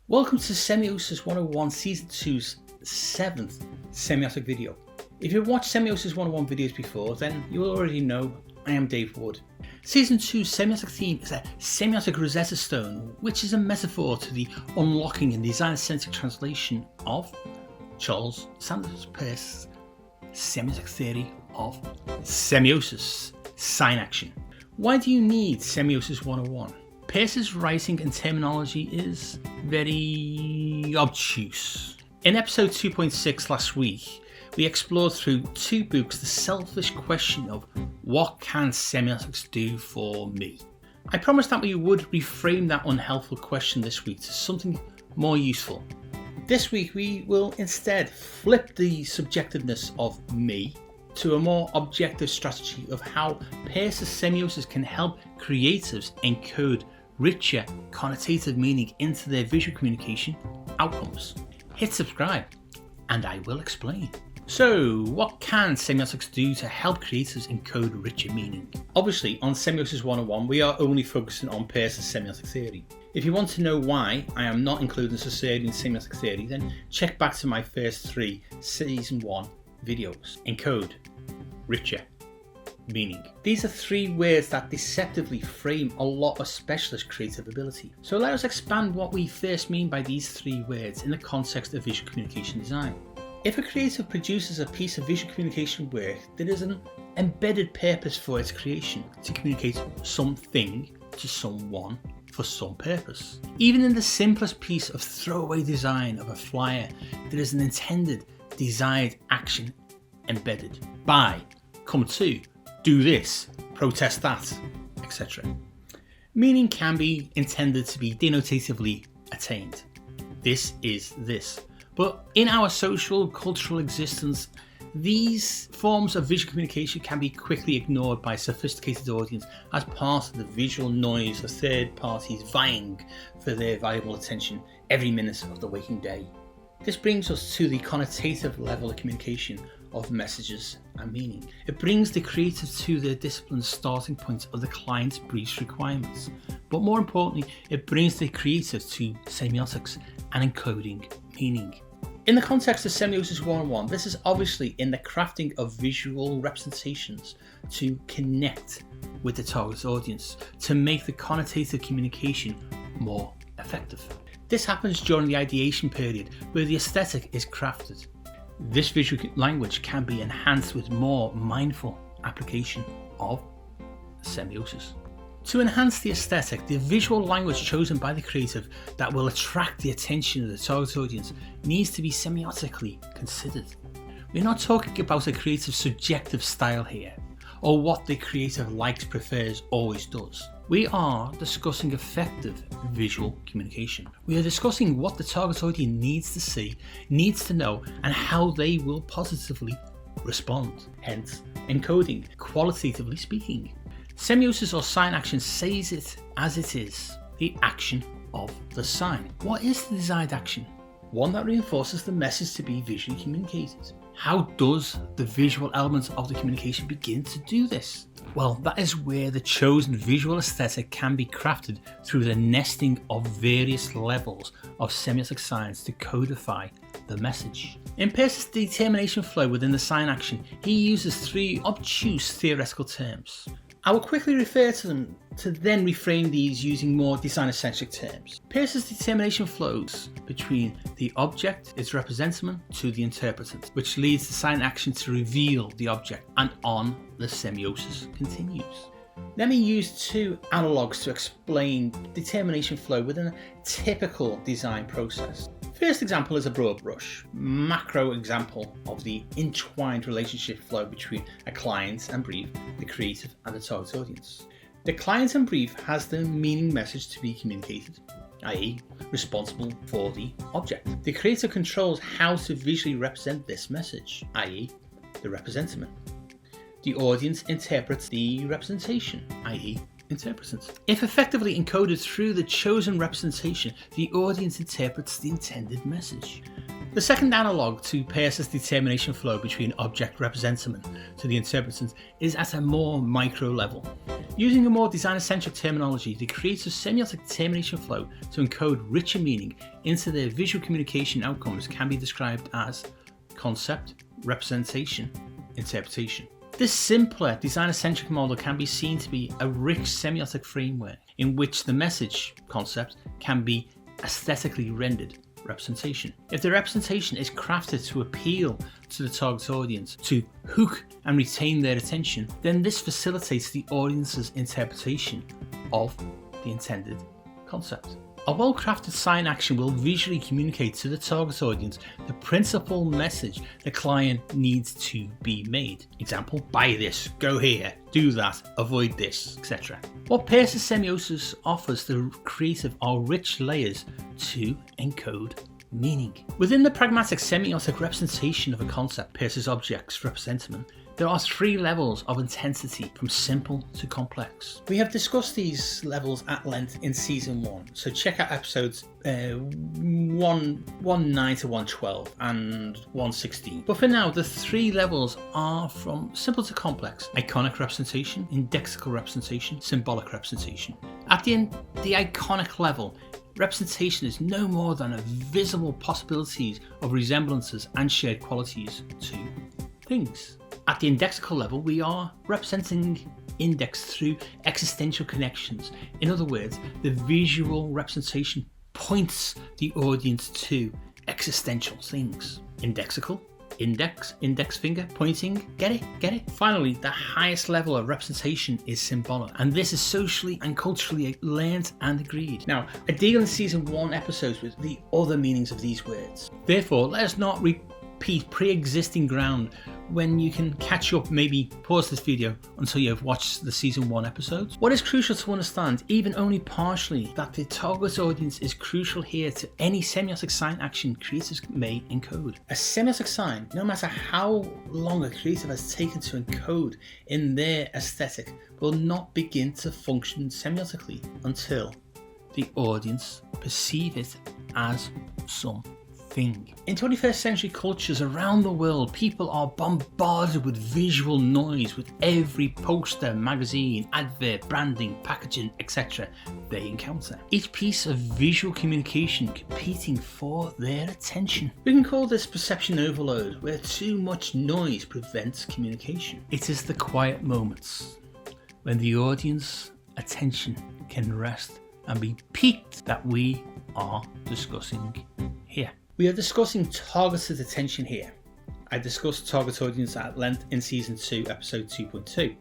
Welcome to Semiosis 101 Season 2's 7th semiotic video. If you've watched Semiosis 101 videos before, then you will already know I am Dave Wood. Season 2's semiotic theme is a semiotic Rosetta Stone, which is a metaphor to the unlocking and design-centric translation of Charles Sanders Peirce's semiotic theory of semiosis, sign action. Why do you need Semiosis 101? Peirce's writing and terminology is very obtuse. In episode 2.6 last week, we explored through two books the selfish question of what can semiotics do for me? I promised that we would reframe that unhelpful question this week to something more useful. This week we will instead flip the subjectiveness of me to a more objective strategy of how Peirce's semiosis can help creatives encode richer connotative meaning into their visual communication outcomes. Hit subscribe and I will explain. So, what can semiotics do to help creatives encode richer meaning? Obviously, on Semiosis 101, we are only focusing on Peirce's semiotic theory. If you want to know why I am not including Saussurian semiotic theory, then check back to my first 3 Season 1 videos. Encode, richer, meaning. These are 3 words that deceptively frame a lot of specialist creative ability. So let us expand what we first mean by these 3 words in the context of visual communication design. If a creative produces a piece of visual communication work, there is an embedded purpose for its creation, to communicate something to someone for some purpose. Even in the simplest piece of throwaway design of a flyer, there is an intended, desired action embedded. Buy, come to, do this, protest that, etc. Meaning can be intended to be denotatively attained. This is this. But in our social, cultural existence, these forms of visual communication can be quickly ignored by a sophisticated audience as part of the visual noise of third parties vying for their valuable attention every minute of the waking day. This brings us to the connotative level of communication of messages and meaning. It brings the creative to the discipline's starting point of the client's brief's requirements. But more importantly, it brings the creative to semiotics and encoding meaning. In the context of Semiosis 101, this is obviously in the crafting of visual representations to connect with the target audience, to make the connotative communication more effective. This happens during the ideation period where the aesthetic is crafted. This visual language can be enhanced with more mindful application of semiosis. To enhance the aesthetic, the visual language chosen by the creative that will attract the attention of the target audience needs to be semiotically considered. We're not talking about a creative subjective style here, or what the creative likes, prefers, always does. We are discussing effective visual communication. We are discussing what the target audience needs to see, needs to know, and how they will positively respond. Hence, encoding, qualitatively speaking. Semiosis or sign action says it as it is, the action of the sign. What is the desired action? One that reinforces the message to be visually communicated. How does the visual elements of the communication begin to do this? Well, that is where the chosen visual aesthetic can be crafted through the nesting of various levels of semiotic science to codify the message. In Peirce's determination flow within the sign action, he uses 3 obtuse theoretical terms. I will quickly refer to them to then reframe these using more designer-centric terms. Peirce's determination flows between the object, its representative, to the interpretant, which leads the sign action to reveal the object, and on the semiosis continues. Let me use 2 analogues to explain determination flow within a typical design process. First example is a broad brush, macro example of the entwined relationship flow between a client and brief, the creative and the target audience. The client and brief has the meaning message to be communicated, i.e. responsible for the object. The creator controls how to visually represent this message, i.e. the representative. The audience interprets the representation, i.e. interpretant. If effectively encoded through the chosen representation, the audience interprets the intended message. The second analogue to Peirce's determination flow between object representative to the interpretant is at a more micro level. Using a more designer-centric terminology, the creator's semiotic termination flow to encode richer meaning into their visual communication outcomes can be described as concept, representation, interpretation. This simpler designer-centric model can be seen to be a rich semiotic framework in which the message concept can be aesthetically rendered representation. If the representation is crafted to appeal to the target audience, to hook and retain their attention, then this facilitates the audience's interpretation of the intended concept. A well-crafted sign action will visually communicate to the target audience the principal message the client needs to be made. Example, buy this, go here, do that, avoid this, etc. What Peirce's semiosis offers the creative are rich layers to encode meaning. Within the pragmatic semiotic representation of a concept, Peirce's objects representment, there are 3 levels of intensity from simple to complex. We have discussed these levels at length in season 1, so check out episodes 109 to 112 and 116. But for now, the 3 levels are from simple to complex: iconic representation, indexical representation, symbolic representation. At the iconic level, representation is no more than a visible possibilities of resemblances and shared qualities to things. At the indexical level, we are representing index through existential connections. In other words, the visual representation points the audience to existential things. Indexical, index finger, pointing, get it? Finally, the highest level of representation is symbolic, and this is socially and culturally learned and agreed. Now, I deal in season 1 episodes with the other meanings of these words. Therefore, let us not repeat pre-existing ground when you can catch up. Maybe pause this video until you have watched the season 1 episodes. What is crucial to understand, even only partially, that the target audience is crucial here to any semiotic sign action creators may encode. A semiotic sign, no matter how long a creative has taken to encode in their aesthetic, will not begin to function semiotically until the audience perceive it as something. In 21st century cultures around the world, people are bombarded with visual noise with every poster, magazine, advert, branding, packaging, etc. they encounter. Each piece of visual communication competing for their attention. We can call this perception overload, where too much noise prevents communication. It is the quiet moments when the audience attention can rest and be piqued that we are discussing here. We are discussing targeted attention here. I discussed target audience at length in season 2, episode 2.2.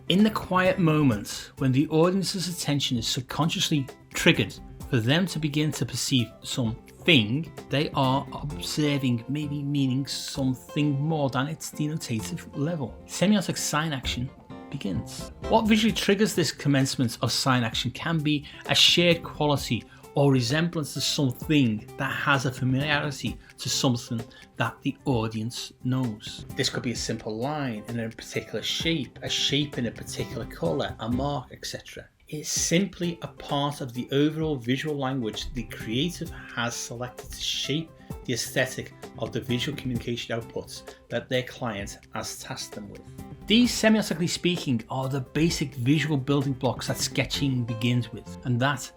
In the quiet moments when the audience's attention is subconsciously triggered for them to begin to perceive something, they are observing, maybe meaning something more than its denotative level. Semiotic sign action begins. What visually triggers this commencement of sign action can be a shared quality or resemblance to something that has a familiarity to something that the audience knows. This could be a simple line in a particular shape, a shape in a particular colour, a mark, etc. It's simply a part of the overall visual language the creative has selected to shape the aesthetic of the visual communication outputs that their client has tasked them with. These, semiotically speaking, are the basic visual building blocks that sketching begins with, and that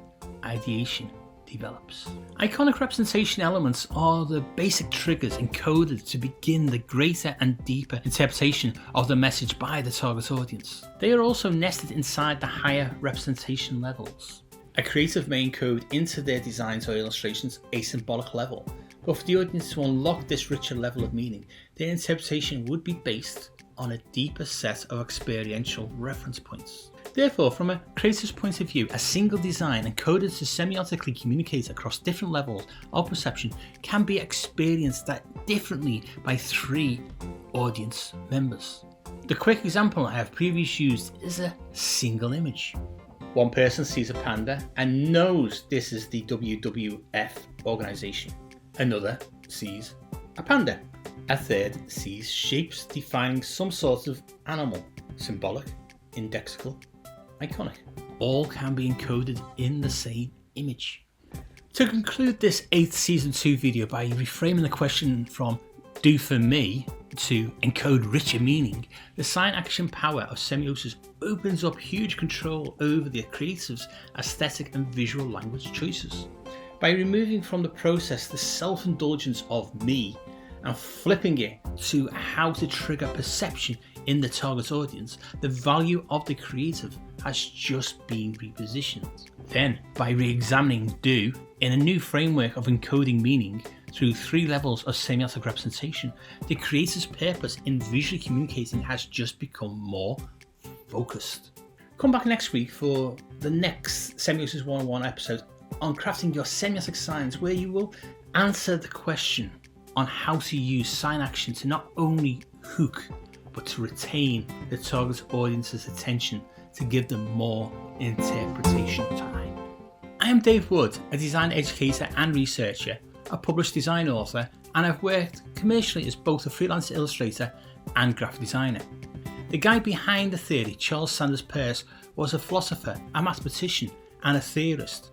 ideation develops. Iconic representation elements are the basic triggers encoded to begin the greater and deeper interpretation of the message by the target audience. They are also nested inside the higher representation levels. A creative may encode into their designs or illustrations a symbolic level, but for the audience to unlock this richer level of meaning, their interpretation would be based on a deeper set of experiential reference points. Therefore, from a creator's point of view, a single design encoded to semiotically communicate across different levels of perception can be experienced differently by 3 audience members. The quick example I have previously used is a single image. One person sees a panda and knows this is the WWF organization. Another sees a panda. A third sees shapes defining some sort of animal, symbolic, indexical, iconic. All can be encoded in the same image. To conclude this 8th season 2 video by reframing the question from do for me to encode richer meaning, the sign action power of Semiosis opens up huge control over the creative's aesthetic and visual language choices. By removing from the process the self-indulgence of me and flipping it to how to trigger perception in the target audience, the value of the creative has just been repositioned. Then, by re-examining do in a new framework of encoding meaning through 3 levels of semiotic representation, the creator's purpose in visually communicating has just become more focused. Come back next week for the next Semiosis 101 episode on crafting your semiotic signs, where you will answer the question on how to use sign action to not only hook but to retain the target audience's attention to give them more interpretation time. I am Dave Wood, a design educator and researcher, a published design author, and I've worked commercially as both a freelance illustrator and graphic designer. The guy behind the theory, Charles Sanders Peirce, was a philosopher, a mathematician, and a theorist.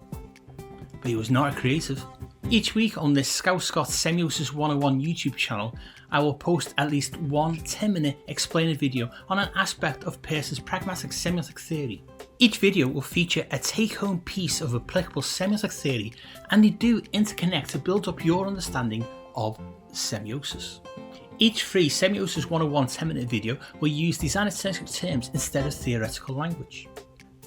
But he was not a creative. Each week on this Scout Scott Semiosis 101 YouTube channel, I will post at least one 10-minute explainer video on an aspect of Peirce's pragmatic semiotic theory. Each video will feature a take-home piece of applicable semiotic theory, and they do interconnect to build up your understanding of semiosis. Each free Semiosis 101 10-minute video will use design-centric terms instead of theoretical language.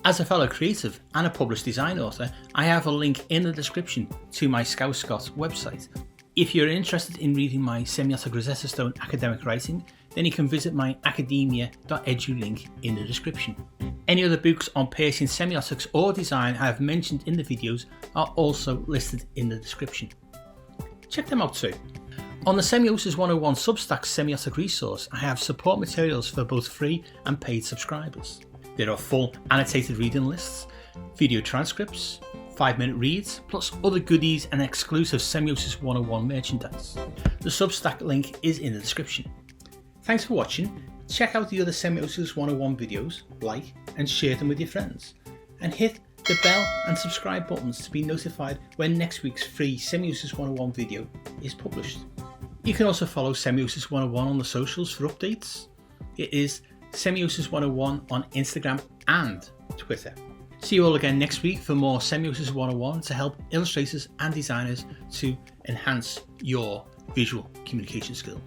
As a fellow creative and a published design author, I have a link in the description to my Scout Scott website. If you're interested in reading my Semiotic Rosetta Stone academic writing, then you can visit my academia.edu link in the description. Any other books on Peircean semiotics or design I have mentioned in the videos are also listed in the description. Check them out too. On the Semiosis 101 Substack semiotic resource, I have support materials for both free and paid subscribers. There are full annotated reading lists, video transcripts, 5-minute reads, plus other goodies and exclusive Semiosis 101 merchandise. The Substack link is in the description. Thanks for watching. Check out the other Semiosis 101 videos, like and share them with your friends, and hit the bell and subscribe buttons to be notified when next week's free Semiosis 101 video is published. You can also follow Semiosis 101 on the socials for updates. It is Semiosis 101 on Instagram and Twitter. See you all again next week for more Semiosis 101 to help illustrators and designers to enhance your visual communication skills.